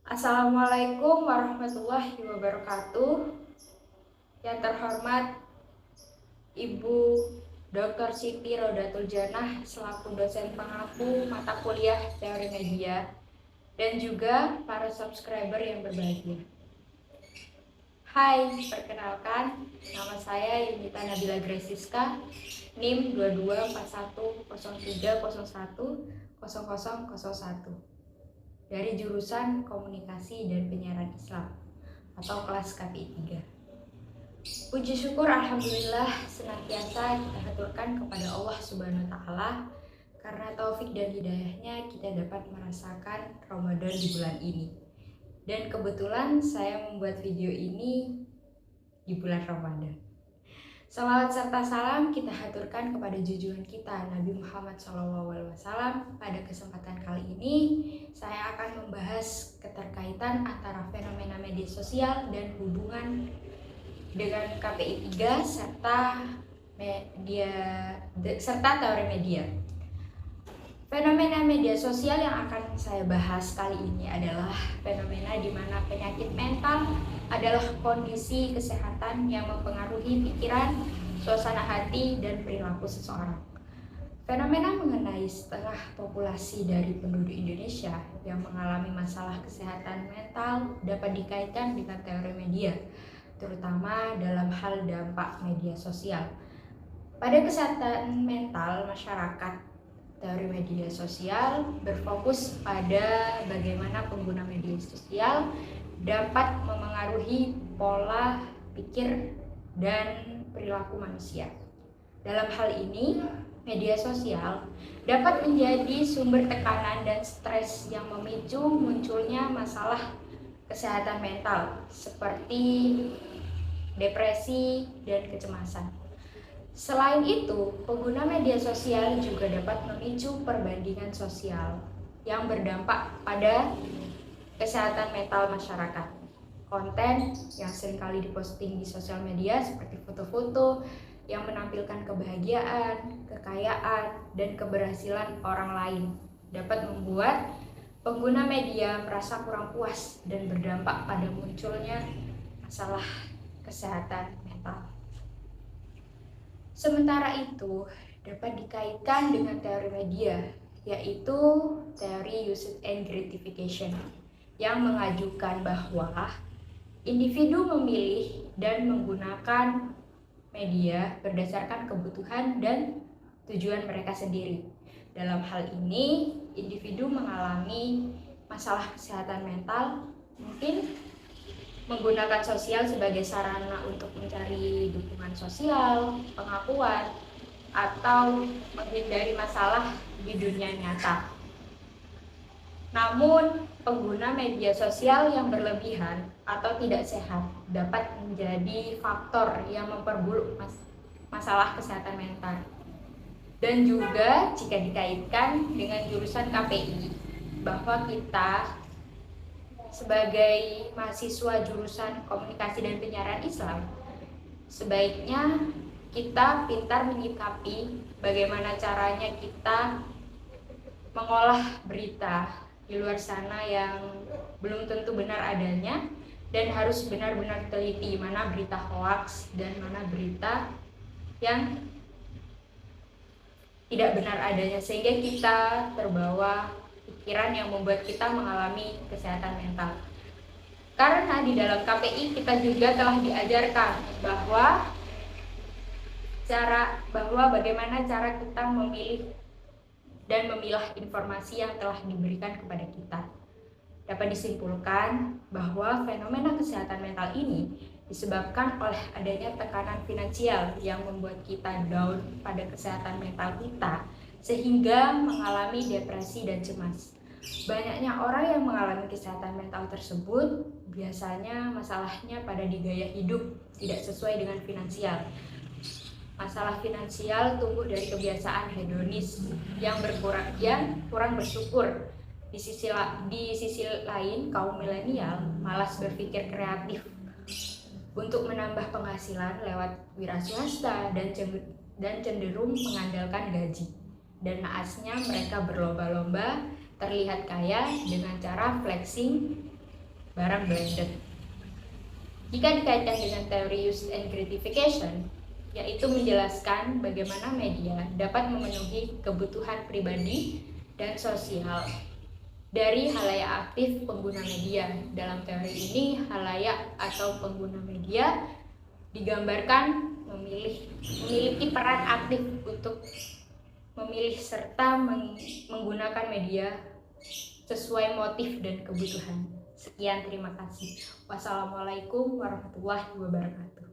Assalamualaikum warahmatullahi wabarakatuh. Yang terhormat Ibu Dr. Siti Rodatul Janah selaku dosen pengampu mata kuliah Teori Media dan juga para subscriber yang berbahagia. Hai, perkenalkan, nama saya Yunita Nabila Gresiska, NIM 224103010001 dari jurusan Komunikasi dan Penyiaran Islam atau kelas KPI 3. Puji syukur alhamdulillah senantiasa kita haturkan kepada Allah Subhanahu wa taala karena taufik dan hidayahnya kita dapat merasakan Ramadan di bulan ini. Dan kebetulan saya membuat video ini di bulan Ramadan. Salawat serta salam kita haturkan kepada junjungan kita Nabi Muhammad SAW. Pada kesempatan kali ini saya akan membahas keterkaitan antara fenomena media sosial dan hubungan dengan KPI 3 serta teori media. Fenomena media sosial yang akan saya bahas kali ini adalah fenomena di mana penyakit mental adalah kondisi kesehatan yang mempengaruhi pikiran, suasana hati, dan perilaku seseorang. Fenomena mengenai setengah populasi dari penduduk Indonesia yang mengalami masalah kesehatan mental dapat dikaitkan dengan teori media, terutama dalam hal dampak media sosial pada kesehatan mental masyarakat. Teori media sosial berfokus pada bagaimana pengguna media sosial dapat memengaruhi pola pikir dan perilaku manusia. Dalam hal ini, media sosial dapat menjadi sumber tekanan dan stres yang memicu munculnya masalah kesehatan mental seperti depresi dan kecemasan. Selain itu, pengguna media sosial juga dapat memicu perbandingan sosial yang berdampak pada kesehatan mental masyarakat. Konten yang seringkali diposting di sosial media seperti foto-foto yang menampilkan kebahagiaan, kekayaan, dan keberhasilan orang lain dapat membuat pengguna media merasa kurang puas dan berdampak pada munculnya masalah kesehatan mental. Sementara itu, dapat dikaitkan dengan teori media, yaitu teori usage and gratification, yang mengajukan bahwa individu memilih dan menggunakan media berdasarkan kebutuhan dan tujuan mereka sendiri. Dalam hal ini, individu mengalami masalah kesehatan mental, mungkin menggunakan sosial sebagai sarana untuk mencari dukungan sosial, pengakuan, atau menghindari masalah di dunia nyata. Namun, pengguna media sosial yang berlebihan atau tidak sehat dapat menjadi faktor yang memperburuk masalah kesehatan mental. Dan juga jika dikaitkan dengan jurusan KPI, bahwa kita sebagai mahasiswa jurusan Komunikasi dan Penyiaran Islam, sebaiknya kita pintar menyikapi bagaimana caranya kita mengolah berita di luar sana yang belum tentu benar adanya, dan harus benar-benar teliti mana berita hoaks dan mana berita yang tidak benar adanya, sehingga kita terbawa pikiran yang membuat kita mengalami kesehatan mental. Karena di dalam KPI kita juga telah diajarkan bahwa bagaimana cara kita memilih dan memilah informasi yang telah diberikan kepada kita. Dapat disimpulkan bahwa fenomena kesehatan mental ini disebabkan oleh adanya tekanan finansial yang membuat kita down pada kesehatan mental kita, sehingga mengalami depresi dan cemas. Banyaknya orang yang mengalami kesehatan mental tersebut biasanya masalahnya pada di gaya hidup tidak sesuai dengan finansial. Masalah finansial tumbuh dari kebiasaan hedonis yang kurang bersyukur. Di sisi lain, kaum milenial malas berpikir kreatif untuk menambah penghasilan lewat wira swasta dan cenderung mengandalkan gaji. Dan naasnya mereka berlomba-lomba terlihat kaya dengan cara flexing barang blended. Jika dikaitkan dengan teori use and gratification, yaitu menjelaskan bagaimana media dapat memenuhi kebutuhan pribadi dan sosial dari halayak aktif pengguna media. Dalam teori ini, halayak atau pengguna media digambarkan memiliki peran aktif untuk memilih serta menggunakan media sesuai motif dan kebutuhan. Sekian, terima kasih. Wassalamualaikum warahmatullahi wabarakatuh.